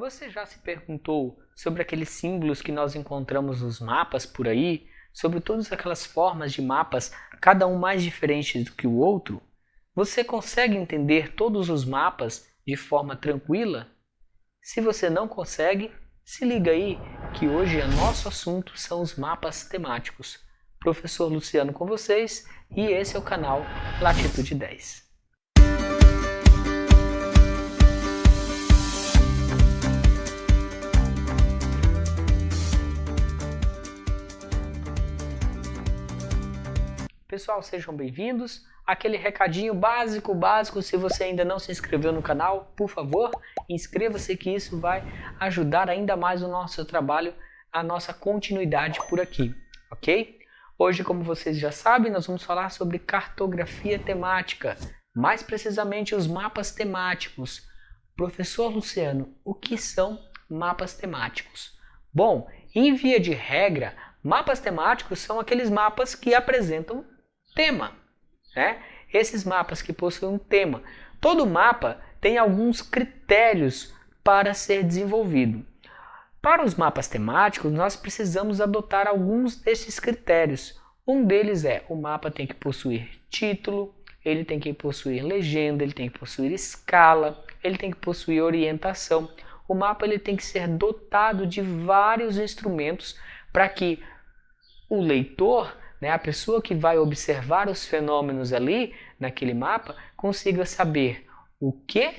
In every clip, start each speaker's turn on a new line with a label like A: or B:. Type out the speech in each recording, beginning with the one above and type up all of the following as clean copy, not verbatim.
A: Você já se perguntou sobre aqueles símbolos que nós encontramos nos mapas por aí? Sobre todas aquelas formas de mapas, cada um mais diferente do que o outro? Você consegue entender todos os mapas de forma tranquila? Se você não consegue, se liga aí que hoje o nosso assunto são os mapas temáticos. Professor Luciano com vocês e esse é o canal Latitude 10. Pessoal, sejam bem-vindos. Aquele recadinho básico, se você ainda não se inscreveu no canal, por favor, inscreva-se que isso vai ajudar ainda mais o nosso trabalho, a nossa continuidade por aqui, ok? Hoje, como vocês já sabem, nós vamos falar sobre cartografia temática, mais precisamente os mapas temáticos. Professor Luciano, o que são mapas temáticos? Bom, em via de regra, mapas temáticos são aqueles mapas que apresentam tema, né? Esses mapas que possuem um tema. Todo mapa tem alguns critérios para ser desenvolvido. Para os mapas temáticos, nós precisamos adotar alguns desses critérios. Um deles é: o mapa tem que possuir título, ele tem que possuir legenda, ele tem que possuir escala, ele tem que possuir orientação. O mapa ele tem que ser dotado de vários instrumentos para que o leitor, a pessoa que vai observar os fenômenos ali naquele mapa, consiga saber o que,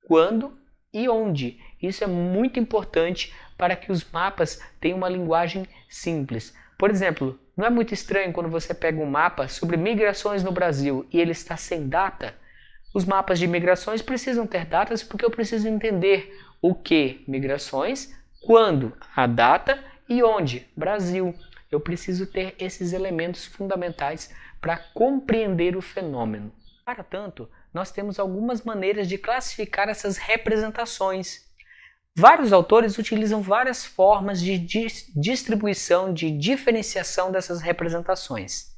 A: quando e onde. Isso é muito importante para que os mapas tenham uma linguagem simples. Por exemplo, não é muito estranho quando você pega um mapa sobre migrações no Brasil e ele está sem data? Os mapas de migrações precisam ter datas porque eu preciso entender o que migrações, quando a data e onde Brasil. Eu preciso ter esses elementos fundamentais para compreender o fenômeno. Para tanto, nós temos algumas maneiras de classificar essas representações. Vários autores utilizam várias formas de distribuição, de diferenciação dessas representações.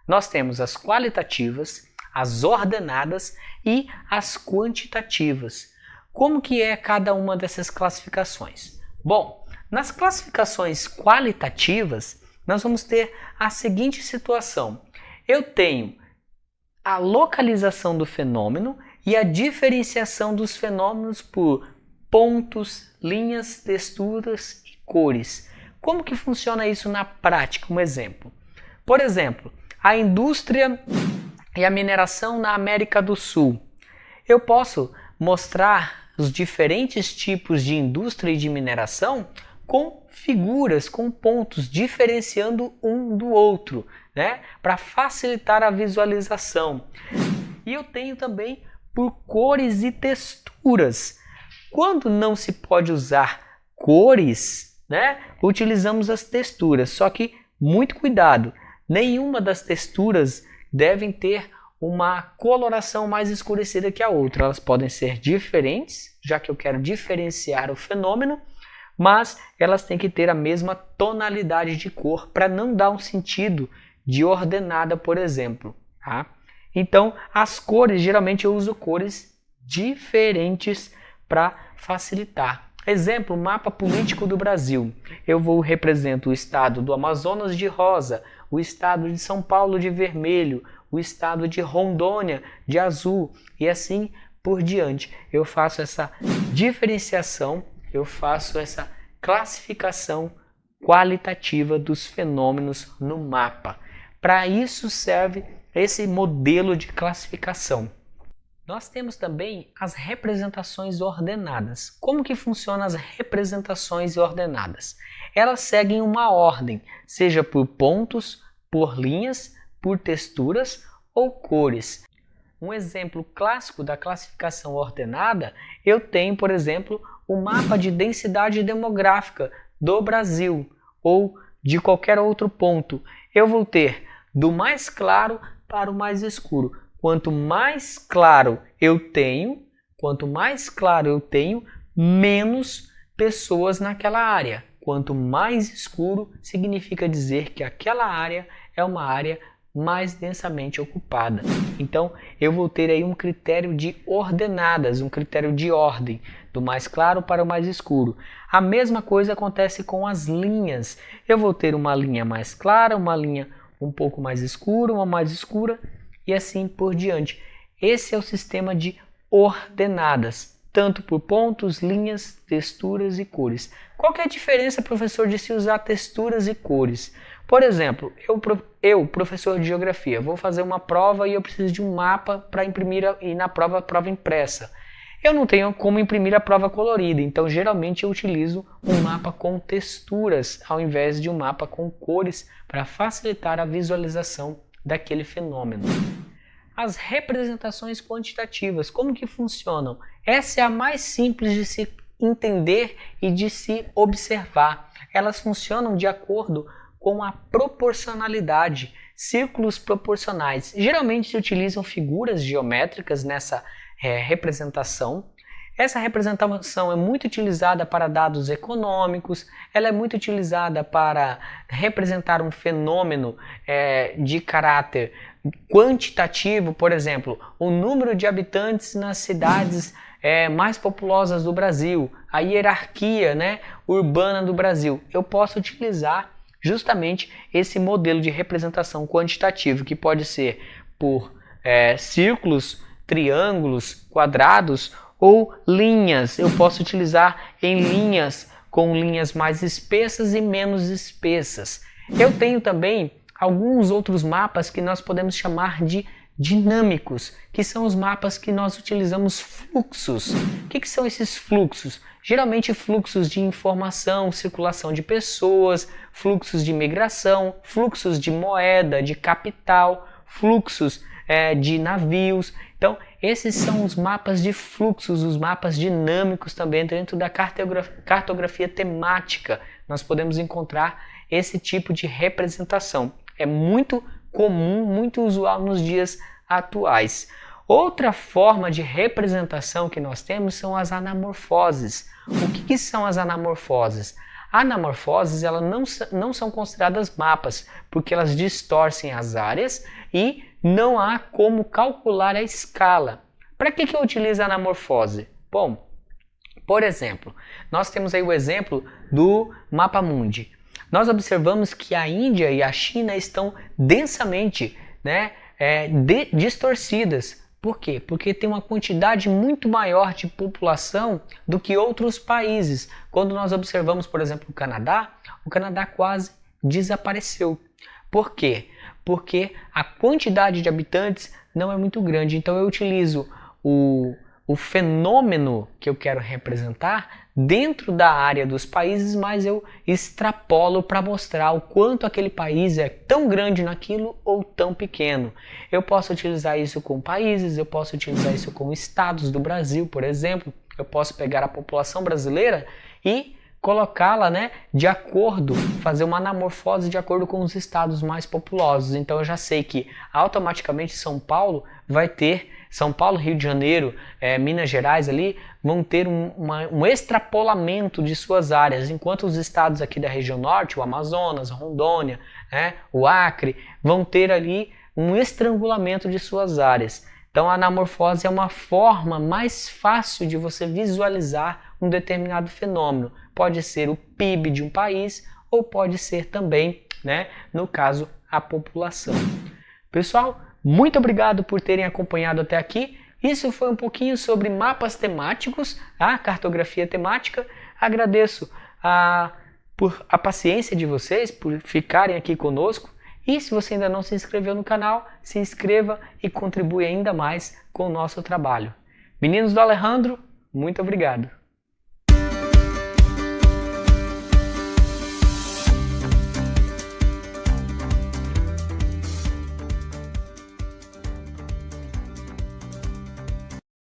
A: Nós temos as qualitativas, as ordenadas e as quantitativas. Como que é cada uma dessas classificações? Bom, nas classificações qualitativas, nós vamos ter a seguinte situação. Eu tenho a localização do fenômeno e a diferenciação dos fenômenos por pontos, linhas, texturas e cores. Como que funciona isso na prática? Um exemplo. Por exemplo, a indústria e a mineração na América do Sul. Eu posso mostrar os diferentes tipos de indústria e de mineração com figuras, com pontos, diferenciando um do outro, para facilitar a visualização. E eu tenho também por cores e texturas. Quando não se pode usar cores, utilizamos as texturas, só que muito cuidado, nenhuma das texturas devem ter uma coloração mais escurecida que a outra. Elas podem ser diferentes, já que eu quero diferenciar o fenômeno, mas elas têm que ter a mesma tonalidade de cor para não dar um sentido de ordenada, por exemplo. Tá? Então, as cores, geralmente eu uso cores diferentes para facilitar. Exemplo, mapa político do Brasil. Eu represento o estado do Amazonas de rosa, o estado de São Paulo de vermelho, o estado de Rondônia de azul e assim por diante. Eu faço essa diferenciação, eu faço essa classificação qualitativa dos fenômenos no mapa. Para isso serve esse modelo de classificação. Nós temos também as representações ordenadas. Como que funcionam as representações ordenadas? Elas seguem uma ordem, seja por pontos, por linhas, por texturas ou cores. Um exemplo clássico da classificação ordenada, eu tenho, por exemplo, o mapa de densidade demográfica do Brasil ou de qualquer outro ponto. Eu vou ter do mais claro para o mais escuro. Quanto mais claro eu tenho, menos pessoas naquela área. Quanto mais escuro, significa dizer que aquela área é uma área mais densamente ocupada. Então, eu vou ter aí um critério de ordenadas, um critério de ordem. do mais claro para o mais escuro. A mesma coisa acontece com as linhas. Eu vou ter uma linha mais clara, uma linha um pouco mais escura, uma mais escura e assim por diante. Esse é o sistema de ordenadas, tanto por pontos, linhas, texturas e cores. Qual que é a diferença, professor, de se usar texturas e cores? Por exemplo, eu, professor de geografia, vou fazer uma prova e eu preciso de um mapa para imprimir e na prova impressa. Eu não tenho como imprimir a prova colorida, então geralmente eu utilizo um mapa com texturas ao invés de um mapa com cores para facilitar a visualização daquele fenômeno. As representações quantitativas, como que funcionam? Essa é a mais simples de se entender e de se observar. Elas funcionam de acordo com a proporcionalidade, círculos proporcionais. Geralmente se utilizam figuras geométricas nessa representação. Essa representação é muito utilizada para dados econômicos, ela é muito utilizada para representar um fenômeno de caráter quantitativo, por exemplo, o número de habitantes nas cidades mais populosas do Brasil, a hierarquia, urbana do Brasil. Eu posso utilizar justamente esse modelo de representação quantitativa, que pode ser por círculos, triângulos, quadrados ou linhas. Eu posso utilizar em linhas, com linhas mais espessas e menos espessas. Eu tenho também alguns outros mapas que nós podemos chamar de dinâmicos, que são os mapas que nós utilizamos fluxos. O que são esses fluxos? Geralmente fluxos de informação, circulação de pessoas, fluxos de migração, fluxos de moeda, de capital, fluxos de navios. Então, esses são os mapas de fluxos, os mapas dinâmicos também dentro da cartografia temática. Nós podemos encontrar esse tipo de representação. É muito comum, muito usual nos dias atuais. Outra forma de representação que nós temos são as anamorfoses. O que são as anamorfoses? Anamorfoses elas não são consideradas mapas, porque elas distorcem as áreas e não há como calcular a escala. Para que eu utilizo a anamorfose? Bom, por exemplo, nós temos aí o exemplo do Mapa Mundi. Nós observamos que a Índia e a China estão densamente distorcidas. Por quê? Porque tem uma quantidade muito maior de população do que outros países. Quando nós observamos, por exemplo, o Canadá quase desapareceu. Por quê? Porque a quantidade de habitantes não é muito grande. Então eu utilizo o fenômeno que eu quero representar dentro da área dos países, mas eu extrapolo para mostrar o quanto aquele país é tão grande naquilo ou tão pequeno. Eu posso utilizar isso com países, eu posso utilizar isso com estados do Brasil, por exemplo. Eu posso pegar a população brasileira e colocá-la, de acordo, fazer uma anamorfose de acordo com os estados mais populosos. Então eu já sei que automaticamente São Paulo, Rio de Janeiro, Minas Gerais ali, vão ter um extrapolamento de suas áreas, enquanto os estados aqui da região norte, o Amazonas, Rondônia, o Acre, vão ter ali um estrangulamento de suas áreas. Então a anamorfose é uma forma mais fácil de você visualizar um determinado fenômeno. Pode ser o PIB de um país ou pode ser também, no caso, a população. Pessoal, muito obrigado por terem acompanhado até aqui. Isso foi um pouquinho sobre mapas temáticos, a cartografia temática. Agradeço por a paciência de vocês, por ficarem aqui conosco. E se você ainda não se inscreveu no canal, se inscreva e contribui ainda mais com o nosso trabalho. Meninos do Alejandro, muito obrigado.